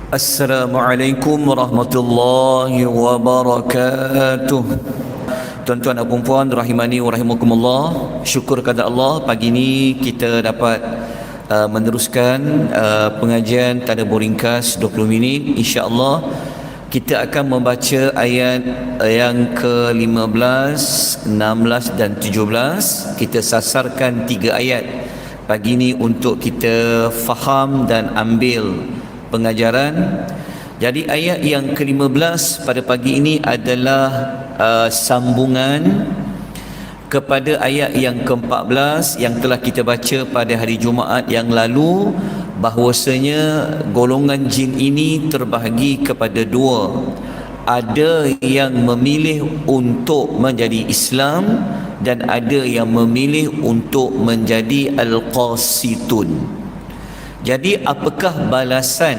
Assalamualaikum warahmatullahi wabarakatuh. Tuan-tuan dan puan-puan rahimani wa rahimakumullah. Syukur kepada Allah, pagi ini kita dapat meneruskan pengajian Tadabbur Ringkas 20 minit. Insya-Allah kita akan membaca ayat yang ke-15, 16 dan 17. Kita sasarkan 3 ayat pagi ini untuk kita faham dan ambil pengajaran. Jadi ayat yang ke-15 pada pagi ini adalah sambungan kepada ayat yang ke-14 yang telah kita baca pada hari Jumaat yang lalu, bahwasanya golongan jin ini terbahagi kepada dua. Ada yang memilih untuk menjadi Islam dan ada yang memilih untuk menjadi Al-Qasitun. Jadi apakah balasan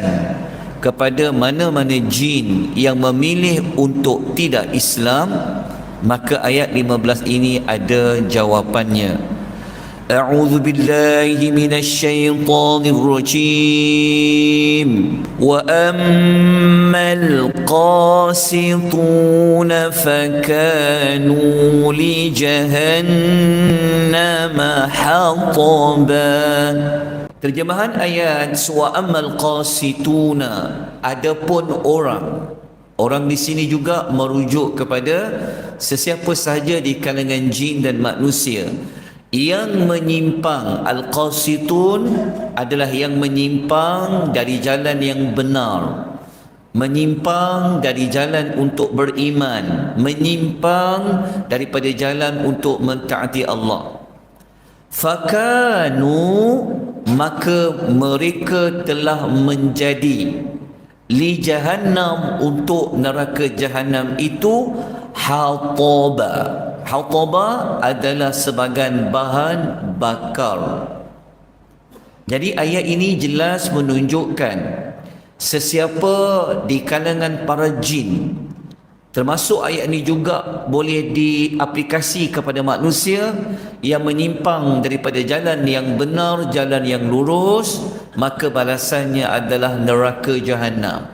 kepada mana-mana jin yang memilih untuk tidak Islam? Maka ayat 15 ini ada jawapannya. A'udzu billahi minasy syaithanir rajim. Wa ammal qasituna fakanu li jahannama hataban. Terjemahan ayat wa ammal qasituna, adapun orang di sini juga merujuk kepada sesiapa sahaja di kalangan jin dan manusia yang menyimpang. Al-qasitun adalah yang menyimpang dari jalan yang benar, menyimpang dari jalan untuk beriman, menyimpang daripada jalan untuk mentaati Allah. Fakanu, maka mereka telah menjadi li jahannam, untuk neraka jahannam itu hataba. Hataba adalah sebahagian bahan bakar. Jadi ayat ini jelas menunjukkan sesiapa di kalangan para jin, termasuk ayat ini juga boleh diaplikasi kepada manusia yang menyimpang daripada jalan yang benar, jalan yang lurus, maka balasannya adalah neraka jahannam.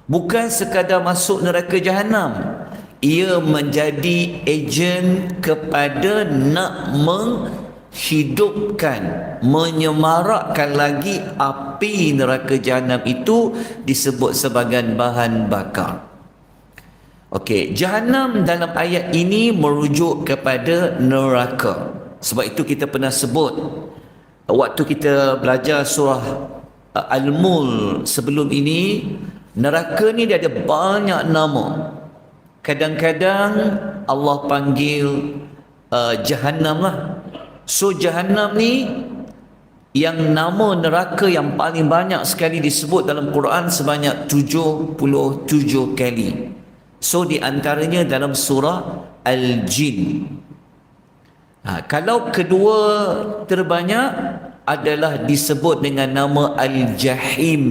Bukan sekadar masuk neraka jahannam, ia menjadi ejen kepada nak menghidupkan, menyemarakkan lagi api neraka jahannam itu, disebut sebagai bahan bakar. Okey, jahannam dalam ayat ini merujuk kepada neraka. Sebab itu kita pernah sebut waktu kita belajar surah Al-Mulk sebelum ini, neraka ni dia ada banyak nama. Kadang-kadang Allah panggil jahannam lah. So jahannam ni, yang nama neraka yang paling banyak sekali disebut dalam Quran sebanyak 77 kali. So di antaranya dalam surah Al-Jin. Kalau kedua terbanyak adalah disebut dengan nama Al-Jahim.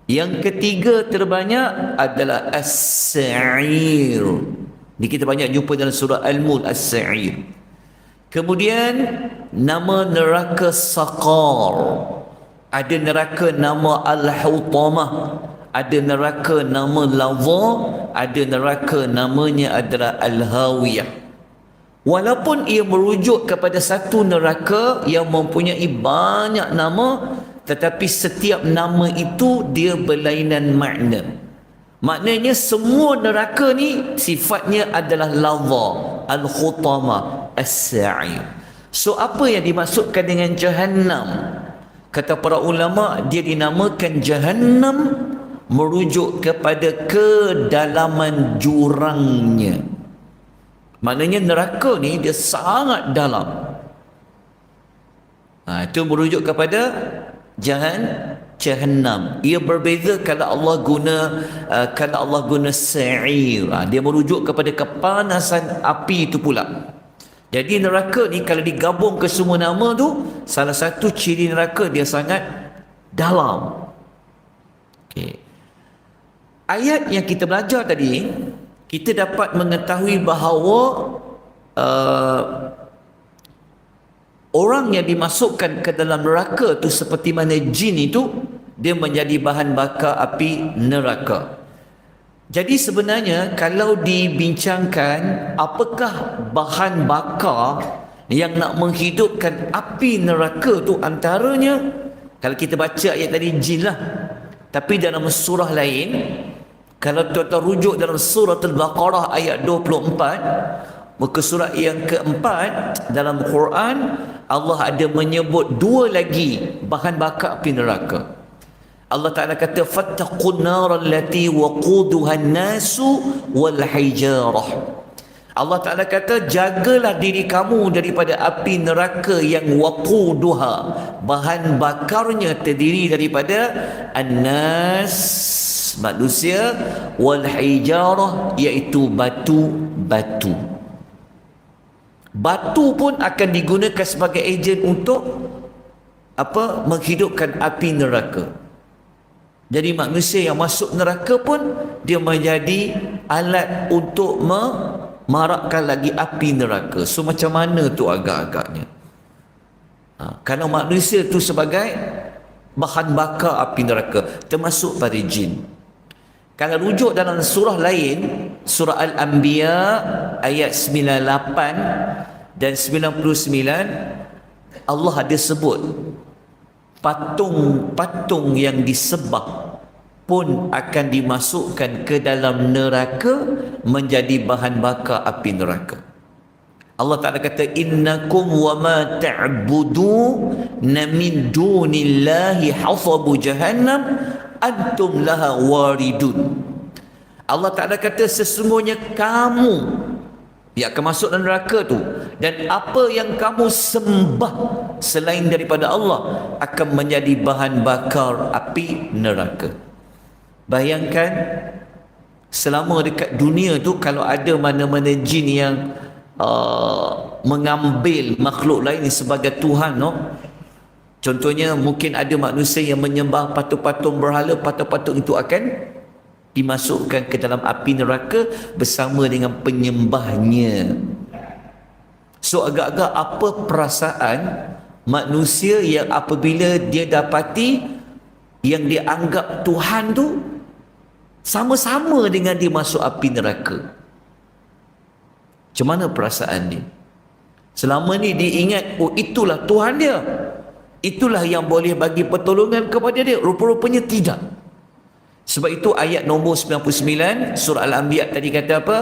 Yang ketiga terbanyak adalah As-Sa'ir. Ini kita banyak jumpa dalam surah Al-Mulk, As-Sa'ir. Kemudian nama neraka Saqar. Ada neraka nama Al-Hutamah. Ada neraka nama Lava, ada neraka namanya adalah Al-Hawiyah. Walaupun ia merujuk kepada satu neraka yang mempunyai banyak nama, tetapi setiap nama itu dia berlainan makna. Maknanya semua neraka ni sifatnya adalah lava, Al-Khutama, As-Sa'ir. So apa yang dimaksudkan dengan jahannam? Kata para ulama, dia dinamakan jahannam merujuk kepada kedalaman jurangnya. Maknanya neraka ni dia sangat dalam. Itu merujuk kepada jahannam. Ia berbeza kalau Allah guna sa'ir. Dia merujuk kepada kepanasan api itu pula. Jadi neraka ni kalau digabung ke semua nama tu, salah satu ciri neraka dia sangat dalam. Okey. Ayat yang kita belajar tadi, kita dapat mengetahui bahawa orang yang dimasukkan ke dalam neraka tu seperti mana jin itu, dia menjadi bahan bakar api neraka. Jadi sebenarnya kalau dibincangkan apakah bahan bakar yang nak menghidupkan api neraka tu, antaranya kalau kita baca ayat tadi jin lah, tapi dalam surah lain, kalau tuan-tuan rujuk dalam surah Al-Baqarah ayat 24, muka surat yang keempat dalam Quran, Allah ada menyebut dua lagi bahan bakar api neraka. Allah Ta'ala kata fattaqun nar allati waquduha an-nasu wal hijarah. Allah Ta'ala kata jagalah diri kamu daripada api neraka yang waquduha, bahan bakarnya terdiri daripada an-nas, manusia, wal hijarah, iaitu batu-batu. Batu pun akan digunakan sebagai ejen untuk apa? Menghidupkan api neraka. Jadi manusia yang masuk neraka pun dia menjadi alat untuk memarakkan lagi api neraka. So macam mana tu agak-agaknya? Kalau manusia tu sebagai bahan bakar api neraka, termasuk pada jin. Kalau rujuk dalam surah lain, surah Al-Anbiya ayat 98 dan 99, Allah ada sebut patung-patung yang disembah pun akan dimasukkan ke dalam neraka menjadi bahan bakar api neraka. Allah Ta'ala kata innakum wa ma ta'buduna min dunillahi hasabu jahannam antum laha waridun. Allah Ta'ala kata sesungguhnya kamu yang akan masuk dalam neraka tu, dan apa yang kamu sembah selain daripada Allah akan menjadi bahan bakar api neraka. Bayangkan selama dekat dunia tu, kalau ada mana-mana jin yang mengambil makhluk lain sebagai Tuhan, no? Contohnya mungkin ada manusia yang menyembah patung-patung berhala, patung-patung itu akan dimasukkan ke dalam api neraka bersama dengan penyembahnya. So agak-agak apa perasaan manusia yang apabila dia dapati yang dia anggap Tuhan tu sama-sama dengan dia masuk api neraka? Macam mana perasaan dia? Selama ni dia ingat, oh itulah Tuhan dia, itulah yang boleh bagi pertolongan kepada dia. Rupa-rupanya tidak. Sebab itu ayat nombor 99 surah Al-Anbiya tadi kata apa?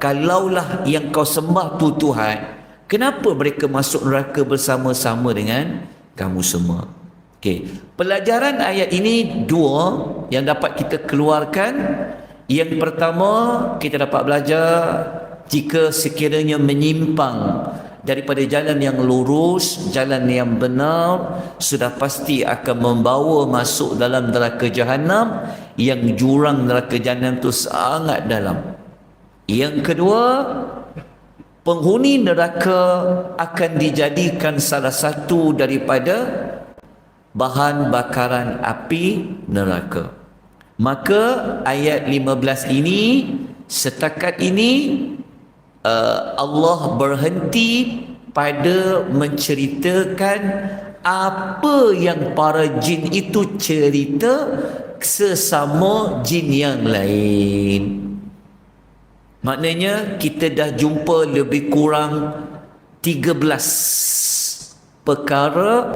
Kalaulah yang kau sembah tu Tuhan, kenapa mereka masuk neraka bersama-sama dengan kamu semua? Okey, pelajaran ayat ini dua yang dapat kita keluarkan. Yang pertama, kita dapat belajar jika sekiranya menyimpang daripada jalan yang lurus, jalan yang benar, sudah pasti akan membawa masuk dalam neraka jahanam, yang jurang neraka jahanam itu sangat dalam. Yang kedua, penghuni neraka akan dijadikan salah satu daripada bahan bakaran api neraka. Maka ayat 15 ini, setakat ini Allah berhenti pada menceritakan apa yang para jin itu cerita sesama jin yang lain. Maknanya kita dah jumpa lebih kurang 13 perkara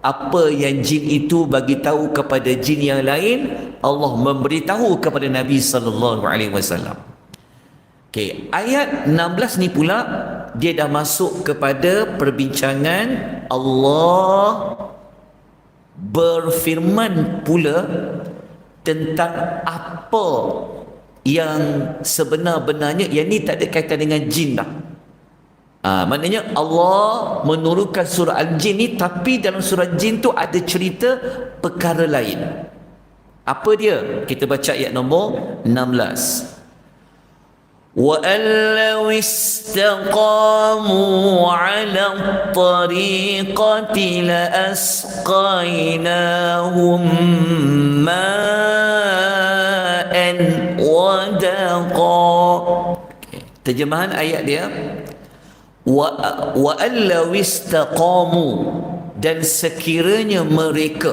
apa yang jin itu bagi tahu kepada jin yang lain. Allah memberitahu kepada Nabi sallallahu alaihi wasallam. Okey, ayat 16 ni pula dia dah masuk kepada perbincangan. Allah berfirman pula tentang apa yang sebenar-benarnya, yang ni tak ada kaitan dengan jin dah. Maknanya Allah menurunkan surah Al-Jin ni, tapi dalam surah Jin tu ada cerita perkara lain. Apa dia? Kita baca ayat nombor 16. وَأَنْ لَوْ اسْتَقَامُوا عَلَى الطَّرِيقَةِ لَأَسْقَيْنَاهُمْ مَاءً غَدَقًا. Terjemahan ayat dia, وَأَنْ لَوْ اسْتَقَامُوا, dan sekiranya mereka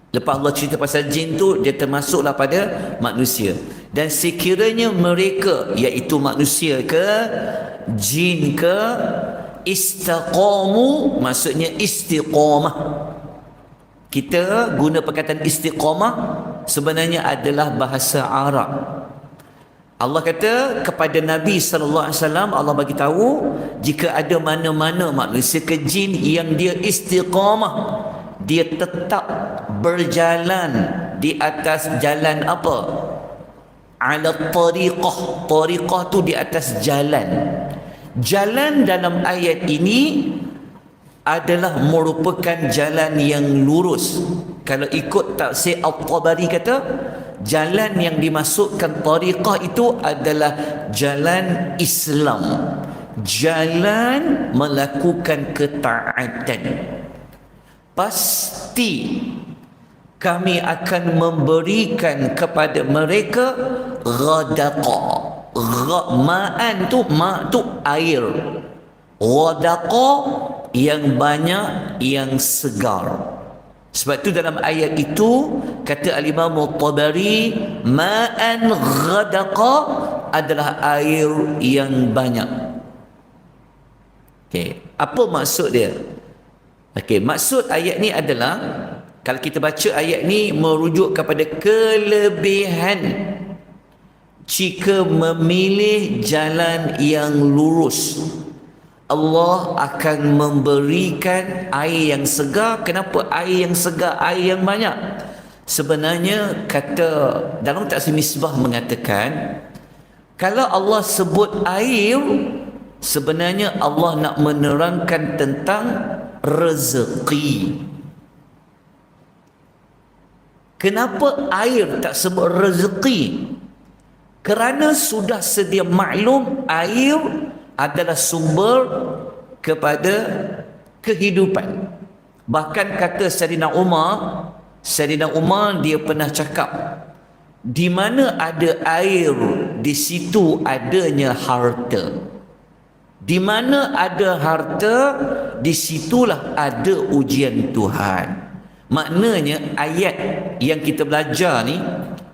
Lepas Allah cerita pasal jin tu, dia termasuklah pada manusia. Dan sekiranya mereka, iaitu manusia ke, jin ke, istaqamu, maksudnya istiqamah. Kita guna perkataan istiqamah sebenarnya adalah bahasa Arab. Allah kata kepada Nabi sallallahu alaihi wasallam, Allah bagi tahu jika ada mana-mana manusia ke jin yang dia istiqamah, dia tetap berjalan di atas jalan apa? Ala tariqah. Tariqah tu di atas jalan. Jalan dalam ayat ini adalah merupakan jalan yang lurus. Kalau ikut tafsir At-Tabari kata, jalan yang dimasukkan tariqah itu adalah jalan Islam, jalan melakukan ketaatan. Pasti kami akan memberikan kepada mereka ghadaqa. Ma'an tu, ma' tu air, ghadaqa yang banyak, yang segar. Sebab tu dalam ayat itu kata Al-Imam At-Tabari, ma'an ghadaqa adalah air yang banyak. Okey, apa maksud dia? Okey, maksud ayat ni adalah, kalau kita baca ayat ni merujuk kepada kelebihan jika memilih jalan yang lurus, Allah akan memberikan air yang segar. Kenapa air yang segar, air yang banyak? Sebenarnya kata dalam tafsir Misbah mengatakan, kalau Allah sebut air, sebenarnya Allah nak menerangkan tentang rezeki. Kenapa air tak sebut rezeki? Kerana sudah sedia maklum air adalah sumber kepada kehidupan. Bahkan kata Sayyidina Umar dia pernah cakap, di mana ada air, di situ adanya harta. Di mana ada harta, di situlah ada ujian Tuhan. Maknanya ayat yang kita belajar ni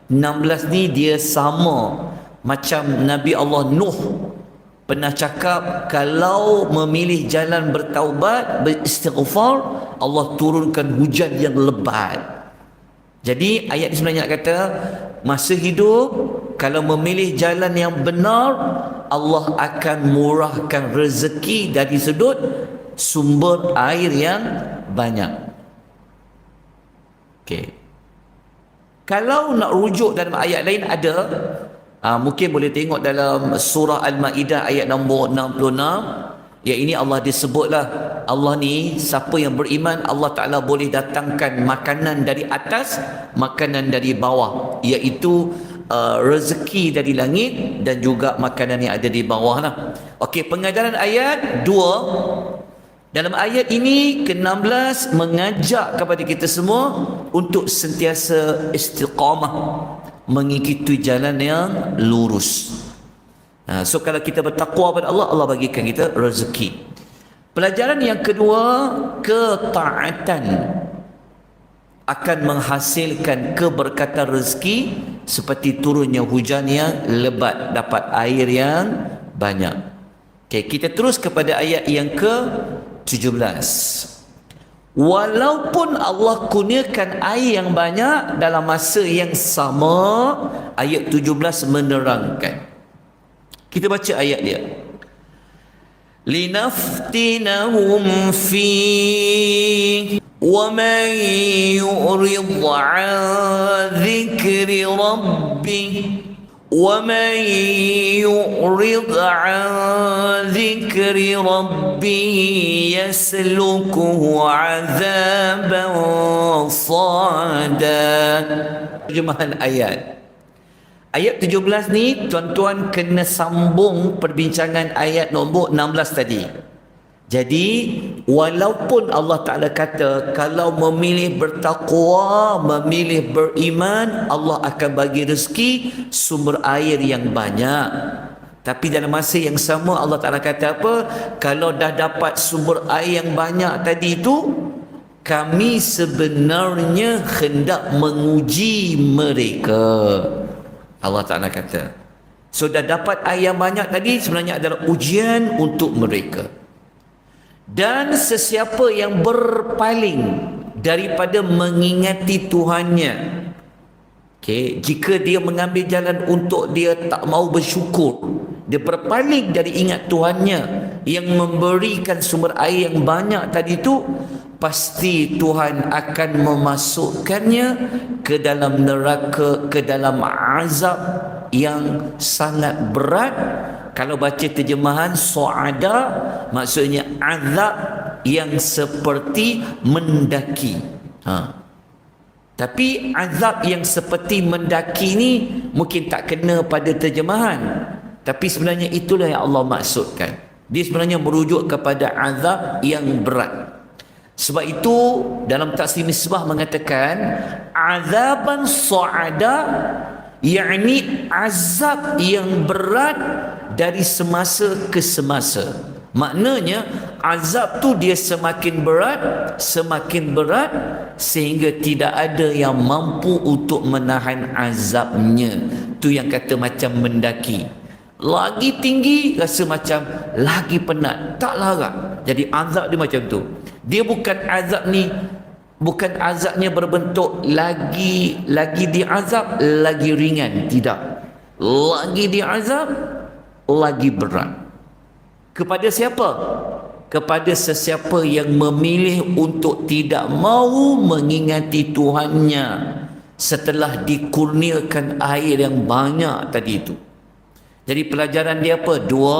16 ni dia sama macam Nabi Allah Nuh pernah cakap, kalau memilih jalan bertaubat, beristighfar, Allah turunkan hujan yang lebat. Jadi ayat ini sebenarnya kata, masa hidup kalau memilih jalan yang benar, Allah akan murahkan rezeki dari sudut sumber air yang banyak. Okey. Kalau nak rujuk dalam ayat lain ada, mungkin boleh tengok dalam surah Al-Ma'idah ayat nombor 66. Yang ini Allah disebutlah, Allah ni siapa yang beriman, Allah Ta'ala boleh datangkan makanan dari atas, makanan dari bawah, iaitu rezeki dari langit dan juga makanan yang ada di bawah lah. Okey, pengajaran ayat 2. Dalam ayat ini ke-16 mengajak kepada kita semua untuk sentiasa istiqamah, mengikuti jalan yang lurus. So kalau kita bertakwa pada Allah, Allah bagikan kita rezeki. Pelajaran yang kedua, ketaatan akan menghasilkan keberkatan rezeki, seperti turunnya hujan yang lebat, dapat air yang banyak. Okay, kita terus kepada ayat yang ke-17. Walaupun Allah kurniakan air yang banyak dalam masa yang sama, ayat 17 menerangkan. Kita baca ayat dia. Linaftinahum fi wa man yu'rid 'an dhikri rabbih وَمَنْ يُعْرِضْ عَنْ ذِكْرِ رَبِّهِ يَسْلُكُهُ عَذَابًا صَعَدًا. Terjemahan ayat. Ayat 17 ni tuan-tuan kena sambung perbincangan ayat nombor 16 tadi. Jadi walaupun Allah Ta'ala kata kalau memilih bertakwa, memilih beriman, Allah akan bagi rezeki sumber air yang banyak, tapi dalam masa yang sama Allah Ta'ala kata apa? Kalau dah dapat sumber air yang banyak tadi itu, kami sebenarnya hendak menguji mereka. Allah Ta'ala kata, sudah dapat ayat banyak tadi, sebenarnya adalah ujian untuk mereka. Dan sesiapa yang berpaling daripada mengingati Tuhannya, jika dia mengambil jalan untuk dia tak mau bersyukur, dia berpaling dari ingat Tuhannya yang memberikan sumber air yang banyak tadi tu, pasti Tuhan akan memasukkannya ke dalam neraka, ke dalam azab yang sangat berat. Kalau baca terjemahan su'ada, maksudnya azab yang seperti mendaki. Tapi azab yang seperti mendaki ni mungkin tak kena pada terjemahan, tapi sebenarnya itulah yang Allah maksudkan. Dia sebenarnya merujuk kepada azab yang berat. Sebab itu dalam Tafsir Misbah mengatakan azaban su'ada, yakni azab yang berat dari semasa ke semasa. Maknanya azab tu dia semakin berat sehingga tidak ada yang mampu untuk menahan azabnya. Tu yang kata macam mendaki, lagi tinggi rasa macam lagi penat, tak larat. Jadi azab dia macam tu. Dia bukan azab ni, bukan azabnya berbentuk lagi diazab lagi ringan, tidak. Lagi diazab lagi berat. Kepada siapa? Kepada sesiapa yang memilih untuk tidak mahu mengingati Tuhannya setelah dikurniakan air yang banyak tadi itu. Jadi pelajaran dia apa? Dua.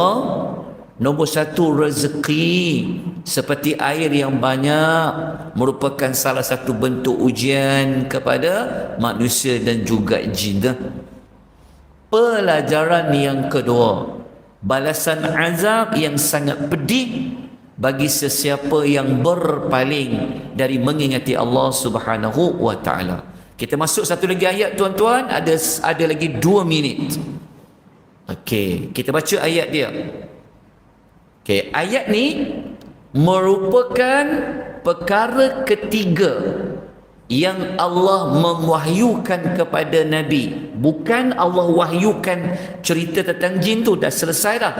Nombor satu, rezeki seperti air yang banyak merupakan salah satu bentuk ujian kepada manusia dan juga jin. Pelajaran yang kedua, balasan azab yang sangat pedih bagi sesiapa yang berpaling dari mengingati Allah Subhanahu wa taala. Kita masuk satu lagi ayat tuan-tuan, ada lagi 2 minit. Okey, kita baca ayat dia. Okey, ayat ni merupakan perkara ketiga yang Allah mewahyukan kepada Nabi. Bukan Allah wahyukan cerita tentang jin tu dah selesai dah,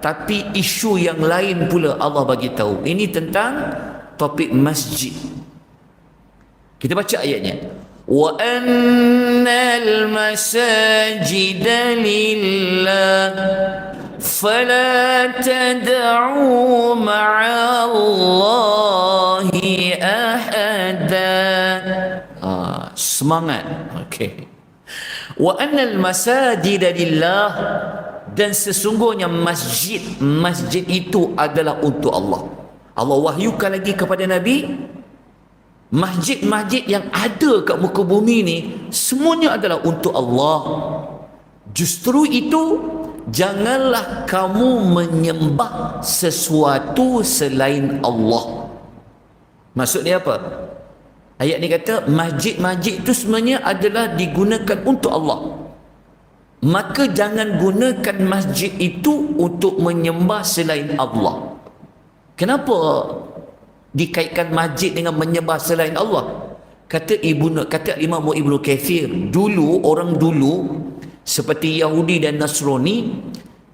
tapi isu yang lain pula Allah bagi tahu. Ini tentang topik masjid. Kita baca ayatnya. Wa annal masajida lillah fala tad'u ma'allahi ahada. Semangat. Okey. Wa annal masajida lillah, dan sesungguhnya masjid itu adalah untuk Allah. Allah wahyukan lagi kepada Nabi, masjid-masjid yang ada kat muka bumi ni semuanya adalah untuk Allah. Justru itu janganlah kamu menyembah sesuatu selain Allah. Maksudnya apa? Ayat ni kata masjid-masjid itu sebenarnya adalah digunakan untuk Allah. Maka jangan gunakan masjid itu untuk menyembah selain Allah. Kenapa dikaitkan masjid dengan menyembah selain Allah? Kata Imam Ibnu Katsir, orang dulu seperti Yahudi dan Nasrani,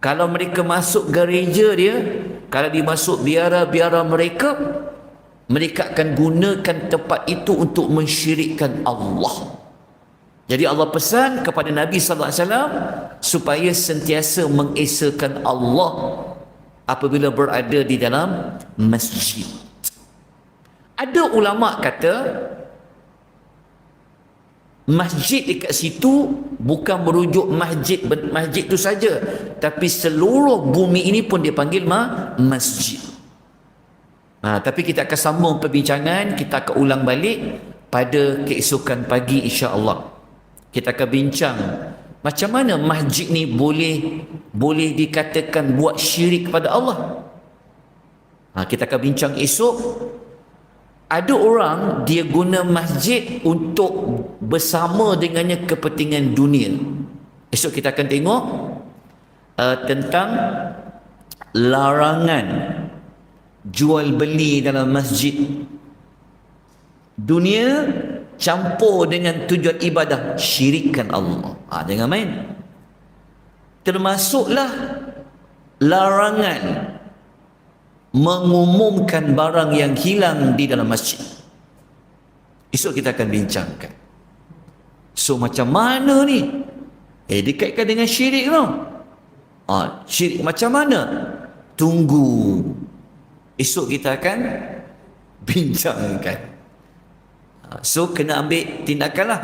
kalau mereka masuk gereja dia, kalau dimasuk biara-biara mereka akan gunakan tempat itu untuk mensyirikkan Allah. Jadi Allah pesan kepada Nabi sallallahu alaihi wasallam supaya sentiasa mengesakan Allah apabila berada di dalam masjid. Ada ulama kata masjid dekat situ bukan merujuk masjid itu saja, tapi seluruh bumi ini pun dipanggil masjid. Tapi kita akan sambung perbincangan, kita akan ulang balik pada keesokan pagi insya-Allah. Kita akan bincang macam mana masjid ni boleh dikatakan buat syirik kepada Allah. Kita akan bincang esok. Ada orang dia guna masjid untuk bersama dengannya kepentingan dunia. Esok kita akan tengok tentang larangan jual beli dalam masjid. dunia campur dengan tujuan ibadah, syirikkan Allah. Jangan main. Termasuklah larangan mengumumkan barang yang hilang di dalam masjid. Esok kita akan bincangkan. So macam mana ni? Dikaitkan dengan syirik tau. Syirik macam mana? Tunggu. Esok kita akan bincangkan. So kena ambil tindakan lah.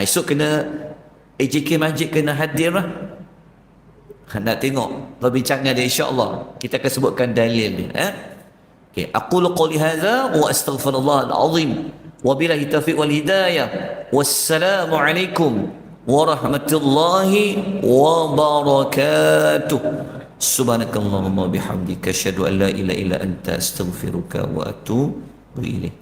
Esok kena AJK Masjid kena hadir lah. Nak tengok perbincangan dia, insya-Allah kita akan sebutkan dalil dia. Okey, aqulu qouli hadza wa astaghfirullah al-azim wa billahi taufiq wal hidayah. Wassalamu alaikum warahmatullahi wabarakatuh. Subhanakallahumma bihamdika asyhadu an la ilaha illa anta astaghfiruka wa atubu ilaik.